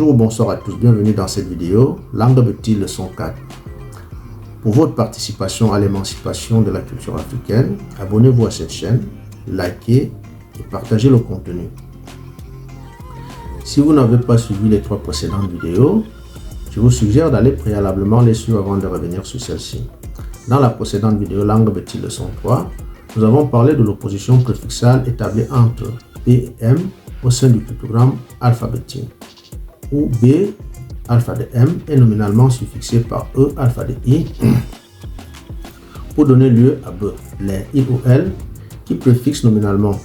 Bonjour ou bonsoir à tous, bienvenue dans cette vidéo, langue petit leçon 4. Pour votre participation à l'émancipation de la culture africaine, abonnez-vous à cette chaîne, likez et partagez le contenu. Si vous n'avez pas suivi les 3 précédentes vidéos, je vous suggère d'aller préalablement les suivre avant de revenir sur celle-ci. Dans la précédente vidéo, langue petit leçon 3, nous avons parlé de l'opposition préfixale établie entre B et M au sein du cryptogramme alphabétique, où B, alpha de M, est nominalement suffixé par E, alpha de I, pour donner lieu à B. Les I ou L, qui préfixent nominalement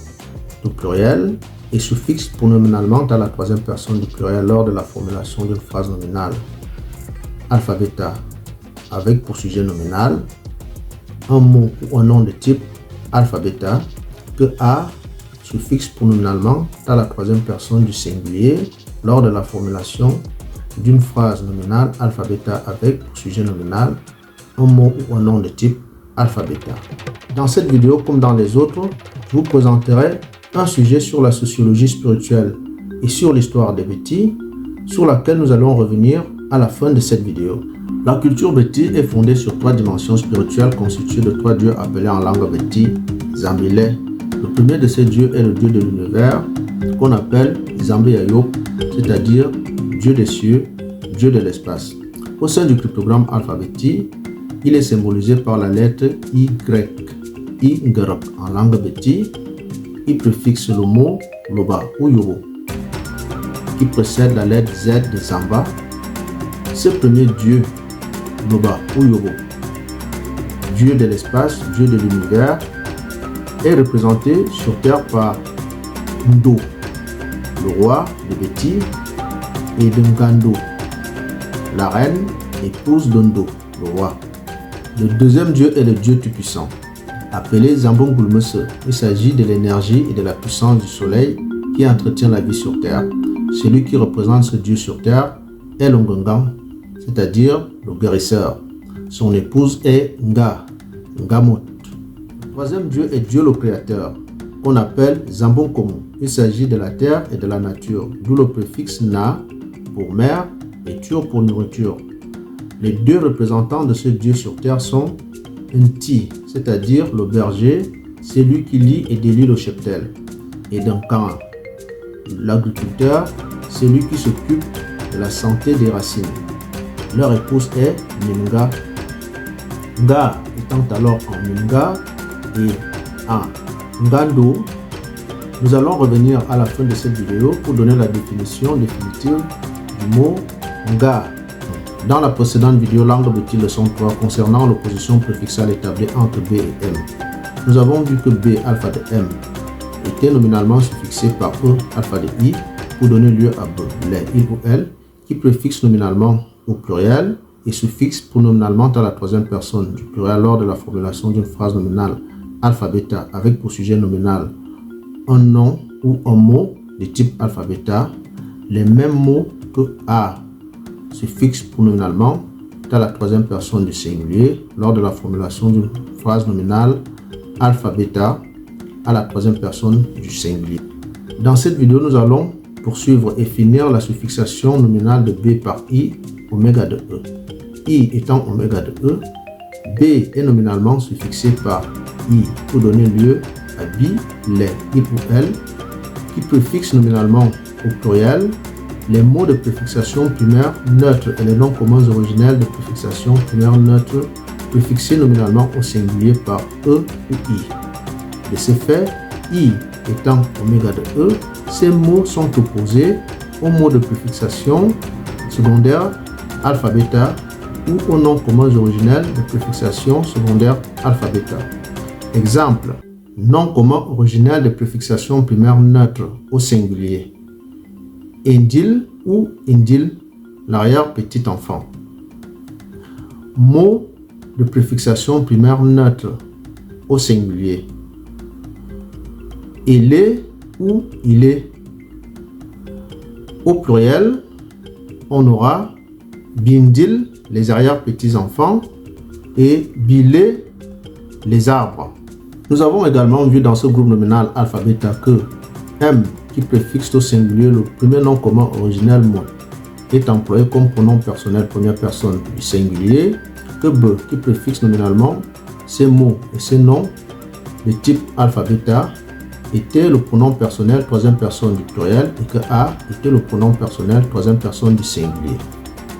au pluriel et suffixent pronominalement à la troisième personne du pluriel lors de la formulation d'une phrase nominale. Alpha bêta, avec pour sujet nominal un mot ou un nom de type alpha bêta, que A suffixe pronominalement à la troisième personne du singulier lors de la formulation d'une phrase nominale alpha bêta avec pour sujet nominal un mot ou un nom de type alpha bêta. Dans cette vidéo, comme dans les autres, je vous présenterai un sujet sur la sociologie spirituelle et sur l'histoire des Bétis, sur laquelle nous allons revenir à la fin de cette vidéo. La culture Béti est fondée sur 3 dimensions spirituelles constituées de 3 dieux appelés en langue Béti Zambile. Le premier de ces dieux est le dieu de l'univers qu'on appelle Zambe-Yayop, c'est-à-dire dieu des cieux, dieu de l'espace. Au sein du cryptogramme alphabétique, il est symbolisé par la lettre Y, Y en langue Béti. Il préfixe le mot Loba ou Yobo, qui précède la lettre Z de Zamba. Ce premier dieu, Loba ou Yobo, dieu de l'espace, dieu de l'univers, est représenté sur terre par Ndo, le roi de Béti, et de Ngando, la reine, épouse d'Ondo, le roi. Le deuxième dieu est le dieu tout-puissant, appelé Zambongulmese. Il s'agit de l'énergie et de la puissance du soleil qui entretient la vie sur terre. Celui qui représente ce dieu sur terre est l'Ongongan, c'est-à-dire le guérisseur. Son épouse est Ngamot. Le troisième dieu est Dieu le créateur, qu'on appelle Zambonkomo. Il s'agit de la terre et de la nature, d'où le préfixe Na pour mère et Tur pour nourriture. Les 2 représentants de ce dieu sur terre sont Nti, c'est-à-dire le berger, celui qui lie et délie le cheptel, et Duncan, l'agriculteur, celui qui s'occupe de la santé des racines. Leur épouse est Minga. Nga étant alors en Minga et en Ngando. Nous allons revenir à la fin de cette vidéo pour donner la définition définitive du mot Nga. Dans la précédente vidéo langue Béti leçon 3 concernant l'opposition préfixale établie entre B et M, nous avons vu que B alpha de M était nominalement suffixé par E alpha de I pour donner lieu à B. Les I ou L qui préfixent nominalement au pluriel et suffixent pronominalement à la troisième personne du pluriel lors de la formulation d'une phrase nominale alpha bêta avec pour sujet nominal un nom ou un mot de type alpha bêta, les mêmes mots que A suffixe pronominalement à la troisième personne du singulier lors de la formulation d'une phrase nominale alpha bêta à la troisième personne du singulier. Dans cette vidéo, nous allons poursuivre et finir la suffixation nominale de B par I, oméga de E. I étant oméga de E, B est nominalement suffixé par I pour donner lieu à B, les I ou L, qui préfixe nominalement au pluriel les mots de préfixation primaire neutre et les noms communs originels de préfixation primaire neutre préfixés nominalement au singulier par E ou I. De ce fait, I étant oméga de E, ces mots sont opposés aux mots de préfixation secondaire alpha bêta ou aux noms communs originels de préfixation secondaire alpha bêta. Exemple, nom commun originel de préfixation primaire neutre au singulier. Indil ou Indil, l'arrière-petit enfant. Mot de préfixation primaire neutre au singulier. Ilé ou Ilé. Au pluriel, on aura Bindil, les arrière-petits enfants, et Bilé, les arbres. Nous avons également vu dans ce groupe nominal alpha bêta que M qui préfixe au singulier le premier nom commun originel mot est employé comme pronom personnel première personne du singulier, que B qui préfixe nominalement ces mots et ces noms de type alpha bêta était le pronom personnel troisième personne du pluriel et que A était le pronom personnel troisième personne du singulier.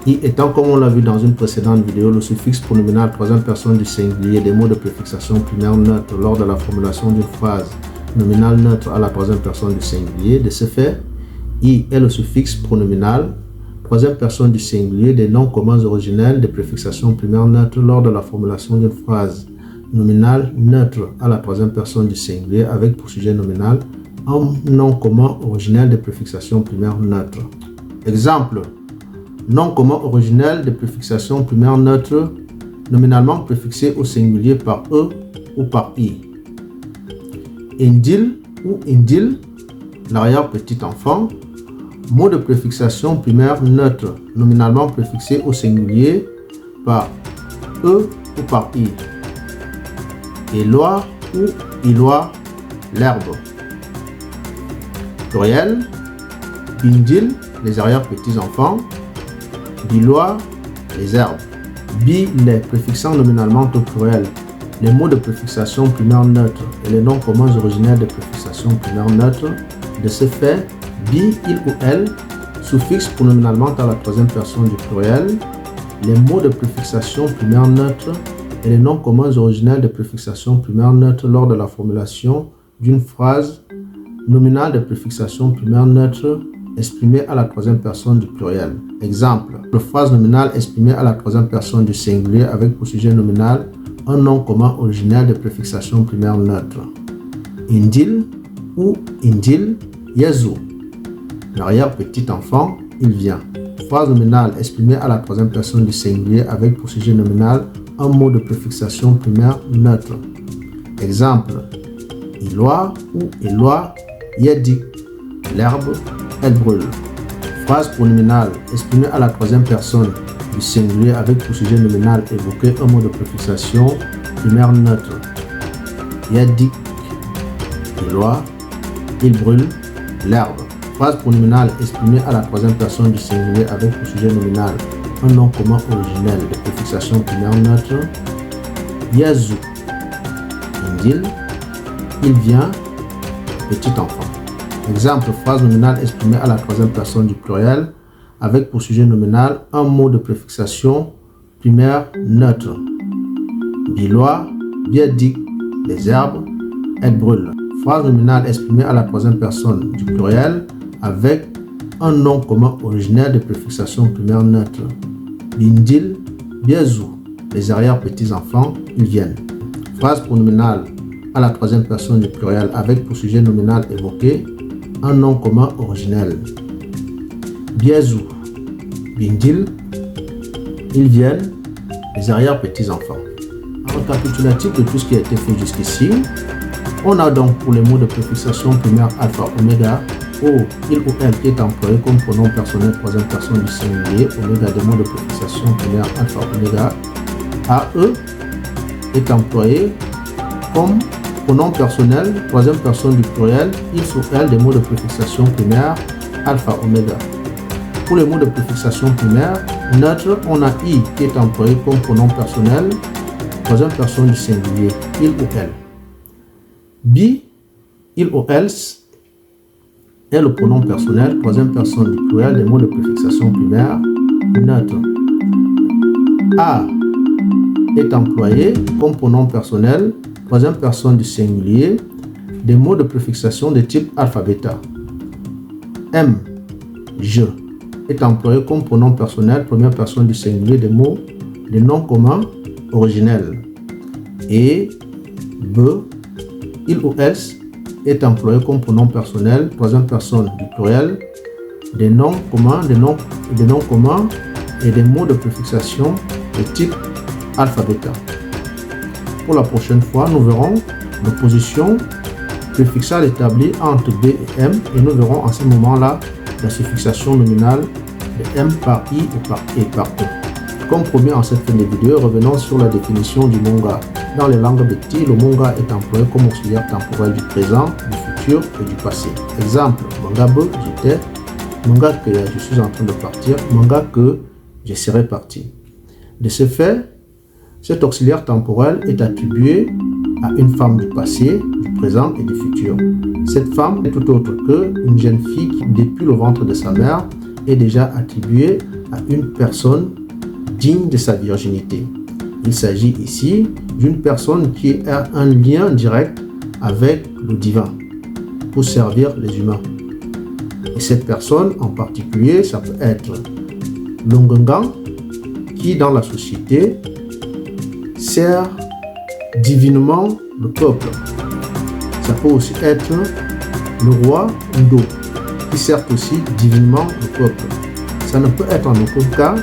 I étant, comme on l'a vu dans une précédente vidéo, le suffixe pronominal troisième personne du singulier des mots de préfixation primaire neutre lors de la formulation d'une phrase nominale neutre à la troisième personne du singulier. De ce fait, I est le suffixe pronominal troisième personne du singulier des noms communs originels de préfixation primaire neutre lors de la formulation d'une phrase nominale neutre à la troisième personne du singulier avec pour sujet nominal un nom commun originel de préfixation primaire neutre. Exemple: nom commun originel de préfixation primaire neutre nominalement préfixé au singulier par E ou par I. Indil ou indil, l'arrière-petit enfant, mot de préfixation primaire neutre nominalement préfixé au singulier par E ou par I. Éloi ou Ilois, l'herbe. Pluriel: Bindil, les arrière-petits enfants. Bilois, les herbes. Bi, les préfixant nominalement au pluriel les mots de préfixation primaire neutre et les noms communs originels de préfixation primaire neutre. De ce fait, bi, il ou elle suffixe pronominalement à la troisième personne du pluriel les mots de préfixation primaire neutre et les noms communs originels de préfixation primaire neutre lors de la formulation d'une phrase nominale de préfixation primaire neutre exprimée à la troisième personne du pluriel. Exemple: la phrase nominale exprimée à la troisième personne du singulier avec pour sujet nominal un nom commun originel de préfixation primaire neutre. Indil ou indil, Yazoo, l'arrière-petit enfant, il vient. Phrase nominale exprimée à la troisième personne du singulier avec pour sujet nominal un mot de préfixation primaire neutre. Exemple: Ilois ou Ilois, Yadik, l'herbe, elle brûle. Phrase pronominale exprimée à la troisième personne du singulier avec pour sujet nominal évoqué un mot de préfixation primaire neutre. Yadik, Ilois, il brûle, l'herbe. Phrase pronominale exprimée à la troisième personne du singulier avec pour sujet nominal un nom commun originel de préfixation primaire neutre. Yazoo, Indil, il vient, petit enfant. Exemple: phrase nominale exprimée à la troisième personne du pluriel avec pour sujet nominal un mot de préfixation primaire neutre. Bilois, Biadik, les herbes, elles brûlent. Phrase nominale exprimée à la troisième personne du pluriel avec un nom commun originel de préfixation primaire neutre. Bindil, Biazou, les arrière-petits-enfants, ils viennent. Phrase pronominale à la troisième personne du pluriel avec pour sujet nominal évoqué un nom commun originel. Biazou, Bindil, ils viennent, les arrière-petits-enfants. En récapitulatif de tout ce qui a été fait jusqu'ici, on a donc pour les mots de préfixation primaire alpha, oméga, O, il ou elle qui est employé comme pronom personnel troisième personne du singulier, oméga des mots de préfixation primaire alpha, oméga. AE est employé comme pronom personnel troisième personne du pluriel, il ou elle des mots de préfixation primaire alpha, oméga. Pour les mots de préfixation primaire neutre, on a I qui est employé comme pronom personnel troisième personne du singulier, il ou elle. Bi, il ou elle est le pronom personnel troisième personne du pluriel des mots de préfixation primaire neutre. A est employé comme pronom personnel troisième personne du singulier des mots de préfixation de type alpha bêta. M, je est employé comme pronom personnel première personne du singulier des mots de noms communs originels. Et B, il ou elle est employé comme pronom personnel troisième personne du pluriel des noms communs, des noms communs et des mots de préfixation de type alpha bêta. Pour la prochaine fois, nous verrons l'opposition préfixale établie entre B et M et nous verrons en ce moment-là la suffixation nominale de M par I ou par E par E. Comme promis en cette fin de vidéo, revenons sur la définition du monga. Dans les langues Beti, le monga est employé comme auxiliaire temporel du présent, du futur et du passé. Exemple: Mangabe, j'étais, manga que je suis en train de partir, manga que je serai parti. De ce fait, cet auxiliaire temporel est attribué à une femme du passé, du présent et du futur. Cette femme est tout autre qu'une jeune fille qui, depuis le ventre de sa mère, est déjà attribuée à une personne digne de sa virginité. Il s'agit ici d'une personne qui a un lien direct avec le divin pour servir les humains. Et cette personne en particulier, ça peut être l'Ongengan qui dans la société sert divinement le peuple. Ça peut aussi être le roi Ndo qui sert aussi divinement le peuple. Ça ne peut être en aucun cas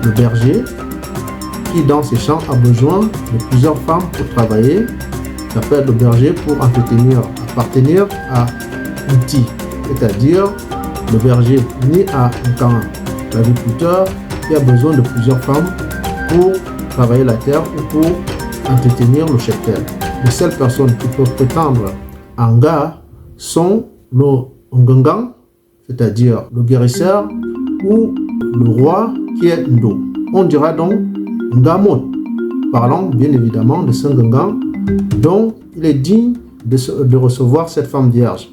le berger qui dans ses champs a besoin de plusieurs femmes pour travailler. Ça peut être le berger pour appartenir à Uti, c'est-à-dire le berger ni à l'agriculteur qui a besoin de plusieurs femmes pour travailler la terre ou pour entretenir le cheptel. Les seules personnes qui peuvent prétendre à Nga sont le Ngangang, c'est-à-dire le guérisseur, ou le roi qui est Ndo. On dira donc Ngamot, parlant bien évidemment de ce Ngangang, dont il est digne de recevoir cette femme vierge.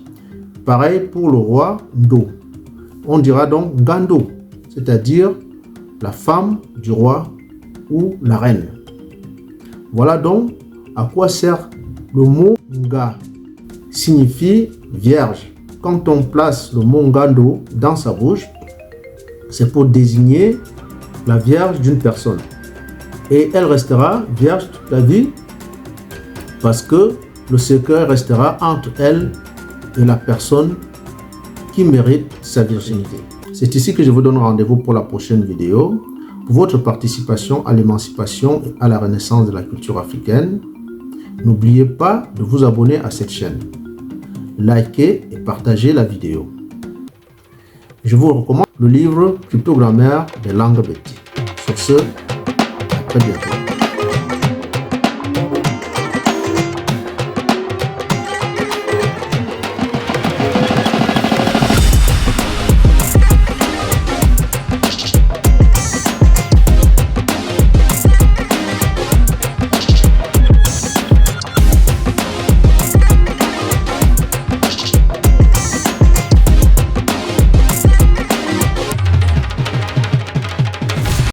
Pareil pour le roi Ndo. On dira donc Ngando, c'est-à-dire la femme du roi ou la reine. Voilà donc à quoi sert le mot Nga. Signifie vierge. Quand on place le mot Ngando dans sa bouche, c'est pour désigner la vierge d'une personne. Et elle restera vierge toute la vie parce que le secret restera entre elle et la personne qui mérite sa virginité. C'est ici que je vous donne rendez-vous pour la prochaine vidéo. Pour votre participation à l'émancipation et à la renaissance de la culture africaine, n'oubliez pas de vous abonner à cette chaîne. Likez et partagez la vidéo. Je vous recommande le livre Cryptogrammaire des langues Beti. Sur ce, à très bientôt.